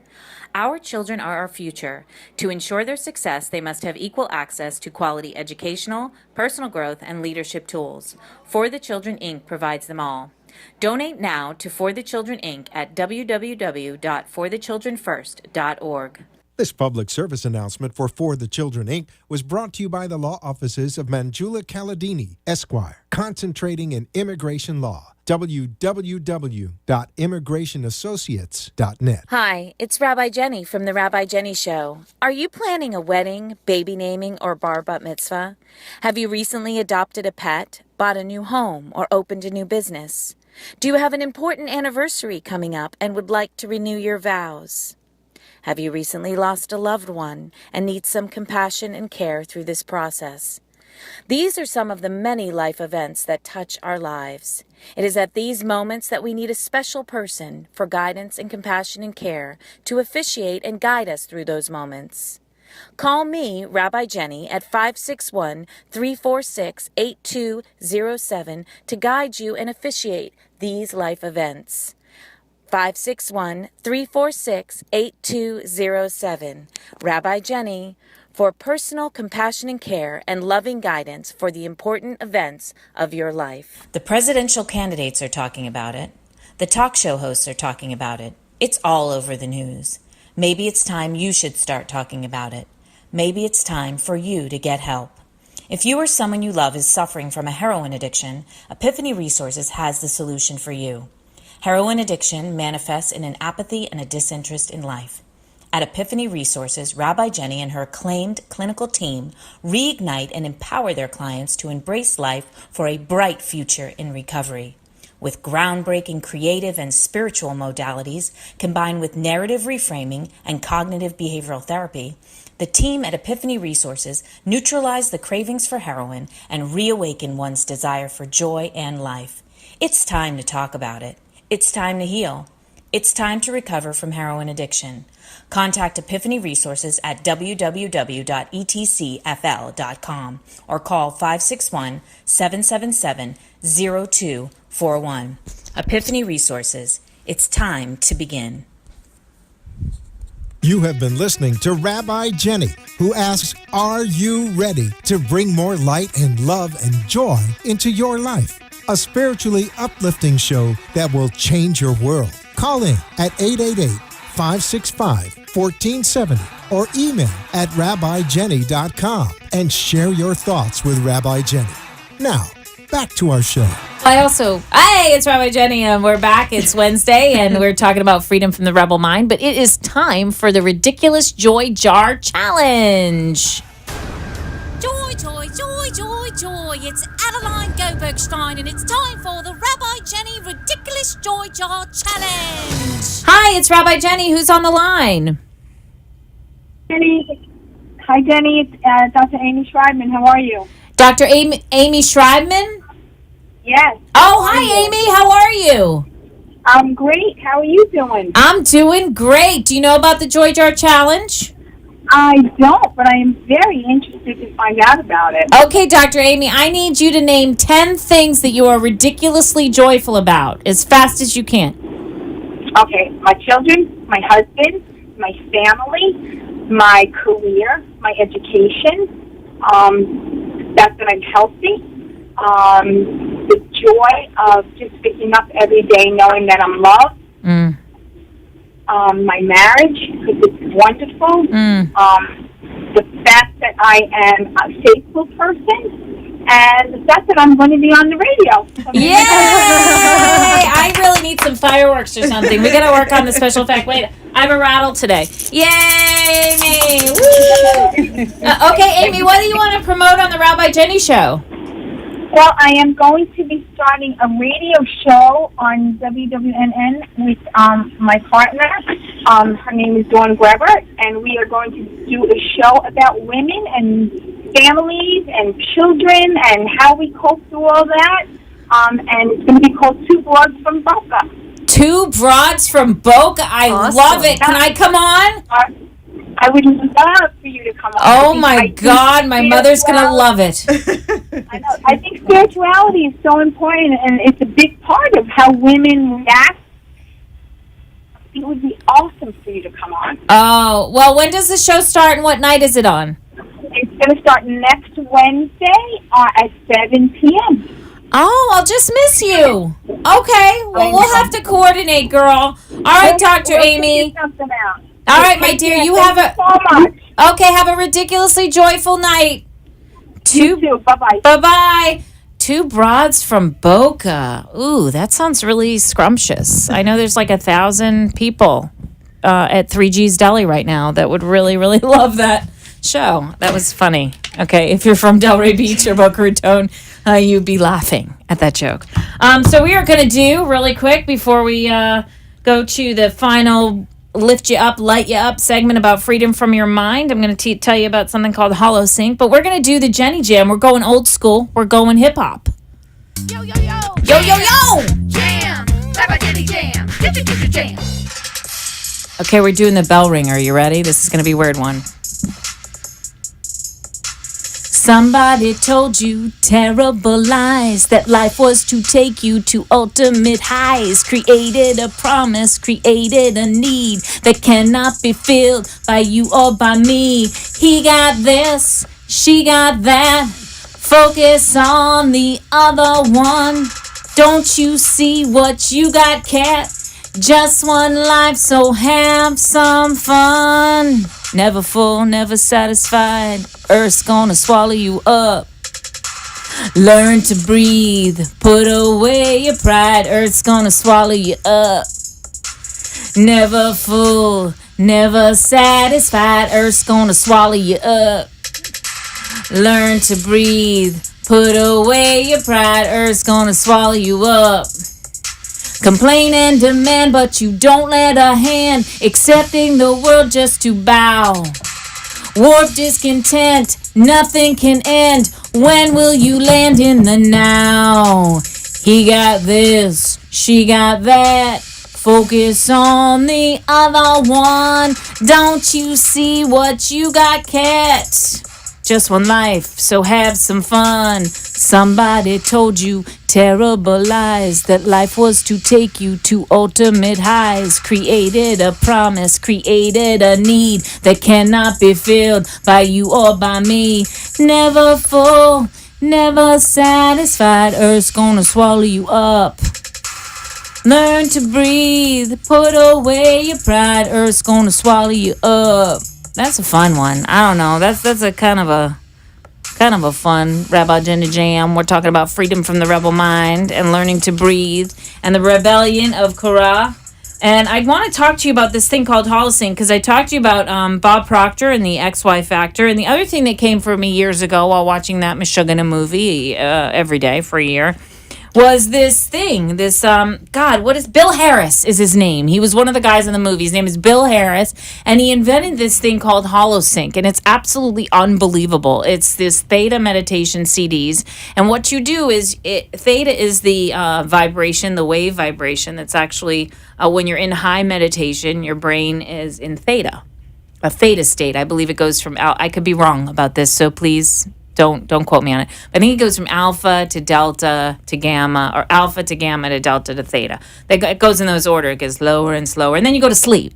S3: Our children are our future. To ensure their success, they must have equal access to quality educational, personal growth, and leadership tools. For the Children, Inc. provides them all. Donate now to For the Children, Inc. at www.forthechildrenfirst.org.
S1: This public service announcement for the Children, Inc. was brought to you by the law offices of Manjula Caladini, Esquire, concentrating in immigration law. www.immigrationassociates.net.
S3: Hi, it's Rabbi Jenny from The Rabbi Jenny Show. Are you planning a wedding, baby naming, or bar bat mitzvah? Have you recently adopted a pet, bought a new home, or opened a new business? Do you have an important anniversary coming up and would like to renew your vows? Have you recently lost a loved one and need some compassion and care through this process? These are some of the many life events that touch our lives. It is at these moments that we need a special person for guidance and compassion and care to officiate and guide us through those moments. Call me, Rabbi Jenny, at 561-346-8207 to guide you and officiate these life events. 561-346-8207. Rabbi Jenny, for personal compassion and care and loving guidance for the important events of your life.
S6: The presidential candidates are talking about it. The talk show hosts are talking about it. It's all over the news. Maybe it's time you should start talking about it. Maybe it's time for you to get help. If you or someone you love is suffering from a heroin addiction, Epiphany Resources has the solution for you. Heroin addiction manifests in an apathy and a disinterest in life. At Epiphany Resources, Rabbi Jenny and her acclaimed clinical team reignite and empower their clients to embrace life for a bright future in recovery. With groundbreaking creative and spiritual modalities combined with narrative reframing and cognitive behavioral therapy, the team at Epiphany Resources neutralize the cravings for heroin and reawaken one's desire for joy and life. It's time to talk about it. It's time to heal. It's time to recover from heroin addiction. Contact Epiphany Resources at www.etcfl.com or call 561-777-0241. Epiphany Resources. It's time to begin.
S1: You have been listening to Rabbi Jenny, who asks, are you ready to bring more light and love and joy into your life? A spiritually uplifting show that will change your world. Call in at 888-565-1470 or email at rabbijenny.com and share your thoughts with Rabbi Jenny. Now, back to our show.
S2: Hey, it's Rabbi Jenny, and we're back. It's Wednesday, and we're talking about freedom from the rebel mind, but it is time for the Ridiculous Joy Jar Challenge.
S7: Joy, joy, joy, joy, joy. It's Adeline Gobergstein, and it's time for the Rabbi Jenny Ridiculous Joy Jar Challenge.
S2: Hi, it's Rabbi Jenny. Who's on the line?
S8: Jenny. Hi, Jenny. It's Dr. Amy Schreibman. How are you?
S2: Dr. Amy Schreibman?
S8: Yes.
S2: Oh, hi, Amy. How are you?
S8: I'm great. How are you doing?
S2: I'm doing great. Do you know about the Joy Jar Challenge?
S8: I don't, but I am very interested to find out about it.
S2: Okay, Dr. Amy, I need you to name 10 things that you are ridiculously joyful about as fast as you can.
S8: Okay, my children, my husband, my family, my career, my education, that I'm healthy, the joy of just waking up every day knowing that I'm loved, my marriage, because it's wonderful, the fact that I am a faithful person, and the fact that I'm going to be on the radio.
S2: Yay! I really need some fireworks or something. We got to work on the special effect. Wait, I have a rattle today. Yay, Amy! Woo! Okay, Amy, what do you want to promote on the Rabbi Jenny Show?
S8: Well, I am going to be starting a radio show on WWNN with my partner. Her name is Dawn Greber, and we are going to do a show about women and families and children and how we cope through all that. And it's going to be called Two Broads from Boca.
S2: Two Broads from Boca. I
S5: Awesome.
S2: love it. Can I come on?
S8: I would love for you to come on.
S2: Oh my God, my mother's going to love it.
S8: I know. I think spirituality is so important, and it's a big part of how women react. It would be awesome for you to come on.
S2: Oh, well, when does the show start and what night is it on?
S8: It's going to start next Wednesday at 7 p.m.
S2: Oh, I'll just miss you. Okay, well, we'll have to coordinate, girl. All right, Dr. Amy. All right, my dear, you have a...
S8: so much.
S2: Okay, have a ridiculously joyful night.
S8: You too. Bye-bye.
S2: Bye-bye. Two Broads from Boca. Ooh, that sounds really scrumptious. I know there's like 1,000 people at 3G's Deli right now that would really, really love that show. That was funny. Okay, if you're from Delray Beach or Boca Raton, you'd be laughing at that joke. So we are going to do really quick before we go to the final lift you up, light you up segment about freedom from your mind. I'm going to tell you about something called Hollow Sync, but we're going to do the Jenny Jam. We're going old school. We're going hip hop.
S7: Yo, yo, yo.
S2: Yo, yo, yo.
S7: Jam. Rabbi Jenny Jam. Get your jam.
S2: Okay, we're doing the bell ring. Are you ready? This is going to be a weird one. Somebody told you terrible lies, that life was to take you to ultimate highs. Created a promise, created a need that cannot be filled by you or by me. He got this, she got that. Focus on the other one. Don't you see what you got, cat? Just one life, so have some fun. Never full, never satisfied. Earth's gonna swallow you up. Learn to breathe. Put away your pride. Earth's gonna swallow you up. Never full, never satisfied. Earth's gonna swallow you up. Learn to breathe. Put away your pride. Earth's gonna swallow you up. Complain and demand, but you don't lend a hand, accepting the world just to bow. Warped discontent, nothing can end. When will you land in the now? He got this, she got that. Focus on the other one. Don't you see what you got, cat? Just one life, so have some fun. Somebody told you terrible lies, that life was to take you to ultimate highs. Created a promise, created a need that cannot be filled by you or by me. Never full, never satisfied. Earth's gonna swallow you up. Learn to breathe, put away your pride. Earth's gonna swallow you up. That's a fun one. I don't know. That's a kind of a fun Rabbi Jenny Jam. We're talking about freedom from the rebel mind and learning to breathe and the rebellion of Korah. And I want to talk to you about this thing called Holocene, because I talked to you about Bob Proctor and the XY Factor. And the other thing that came for me years ago while watching that Meshuggah movie every day for a year was this thing, Bill Harris is his name. He was one of the guys in the movie. His name is Bill Harris, and he invented this thing called Holosync, and it's absolutely unbelievable. It's this theta meditation CDs, and what you do is, theta is the vibration, the wave vibration that's actually, when you're in high meditation, your brain is in theta, a theta state. I believe it goes from, I could be wrong about this, so please don't quote me on it. But I think it goes from alpha to delta to gamma, or alpha to gamma to delta to theta. It goes in those order. It gets lower and slower, and then you go to sleep.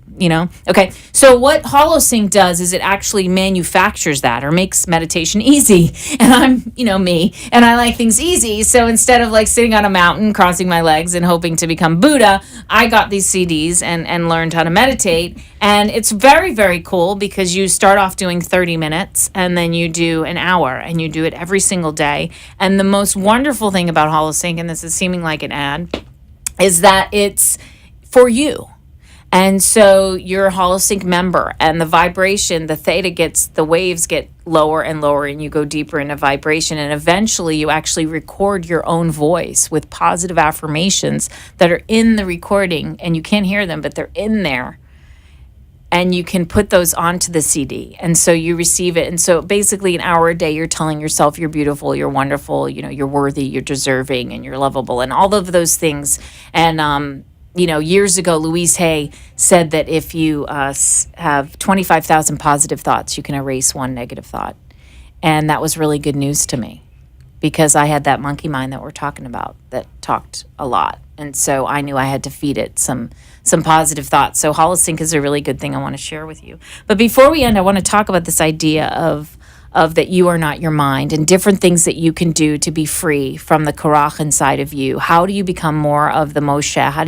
S2: Okay. So what Holosync does is it actually manufactures that, or makes meditation easy. And I'm, me, and I like things easy. So instead of like sitting on a mountain, crossing my legs, and hoping to become Buddha, I got these CDs and learned how to meditate. And it's very, very cool, because you start off doing 30 minutes, and then you do an hour, and you do it every single day. And the most wonderful thing about Holosync, and this is seeming like an ad, is that it's for you. And so you're a Holosync member, and the vibration, the theta the waves get lower and lower, and you go deeper into vibration. And eventually you actually record your own voice with positive affirmations that are in the recording, and you can't hear them, but they're in there. and you can put those onto the CD. And so you receive it. And so basically an hour a day, you're telling yourself you're beautiful, you're wonderful, you're worthy, you're deserving, and you're lovable, and all of those things. And, years ago, Louise Hay said that if you have 25,000 positive thoughts, you can erase one negative thought. And that was really good news to me, because I had that monkey mind that we're talking about that talked a lot. And so I knew I had to feed it some positive thoughts. So Holosync is a really good thing I want to share with you. But before we end, I want to talk about this idea of that you are not your mind, and different things that you can do to be free from the Korach inside of you. How do you become more of the Moshe? How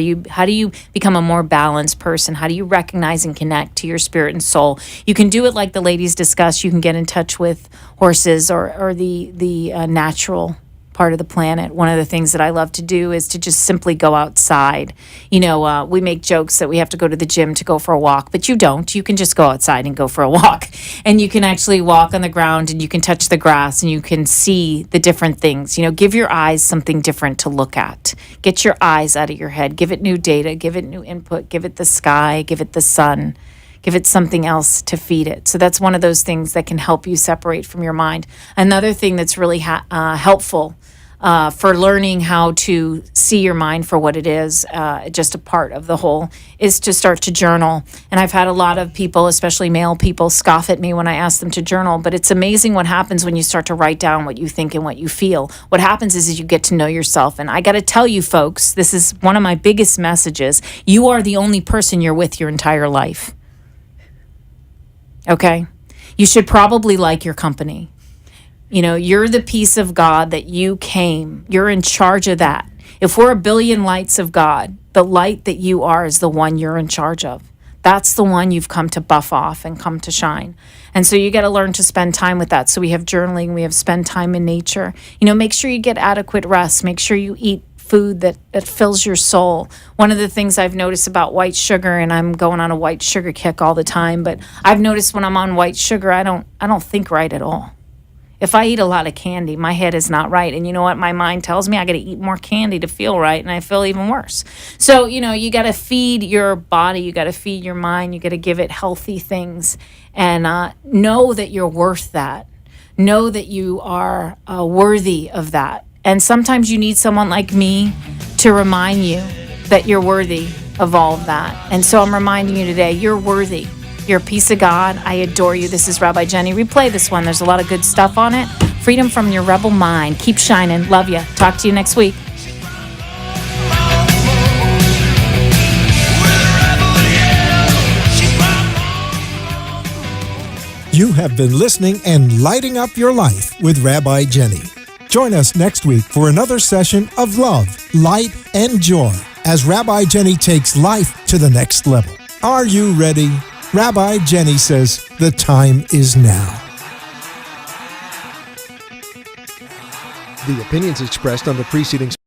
S2: do you become a more balanced person? How do you recognize and connect to your spirit and soul? You can do it like the ladies discussed. You can get in touch with horses or the natural part of the planet. One of the things that I love to do is to just simply go outside. We make jokes that we have to go to the gym to go for a walk, but you don't. You can just go outside and go for a walk, and you can actually walk on the ground, and you can touch the grass, and you can see the different things. Give your eyes something different to look at. Get your eyes out of your head. Give it new data. Give it new input. Give it the sky. Give it the sun. Give it something else to feed it. So that's one of those things that can help you separate from your mind. Another thing that's really helpful for learning how to see your mind for what it is, just a part of the whole, is to start to journal. And I've had a lot of people, especially male people, scoff at me when I ask them to journal. But it's amazing what happens when you start to write down what you think and what you feel. What happens is you get to know yourself. And I got to tell you, folks, this is one of my biggest messages. You are the only person you're with your entire life. Okay? You should probably like your company. You're the piece of God that you came. You're in charge of that. If we're a billion lights of God, the light that you are is the one you're in charge of. That's the one you've come to buff off and come to shine. And so you got to learn to spend time with that. So we have journaling, we have spend time in nature. Make sure you get adequate rest. Make sure you eat food that fills your soul. One of the things I've noticed about white sugar, and I'm going on a white sugar kick all the time, but I've noticed when I'm on white sugar, I don't think right at all. If I eat a lot of candy, my head is not right. And you know what? My mind tells me I got to eat more candy to feel right, and I feel even worse. So, you got to feed your body. You got to feed your mind. You got to give it healthy things. And know that you're worth that. Know that you are worthy of that. And sometimes you need someone like me to remind you that you're worthy of all of that. And so I'm reminding you today, you're worthy. You're a piece of God. I adore you. This is Rabbi Jenny. Replay this one. There's a lot of good stuff on it. Freedom from your rebel mind. Keep shining. Love you. Talk to you next week.
S1: You have been listening and lighting up your life with Rabbi Jenny. Join us next week for another session of love, light, and joy as Rabbi Jenny takes life to the next level. Are you ready? Rabbi Jenny says the time is now. The opinions expressed on the preceding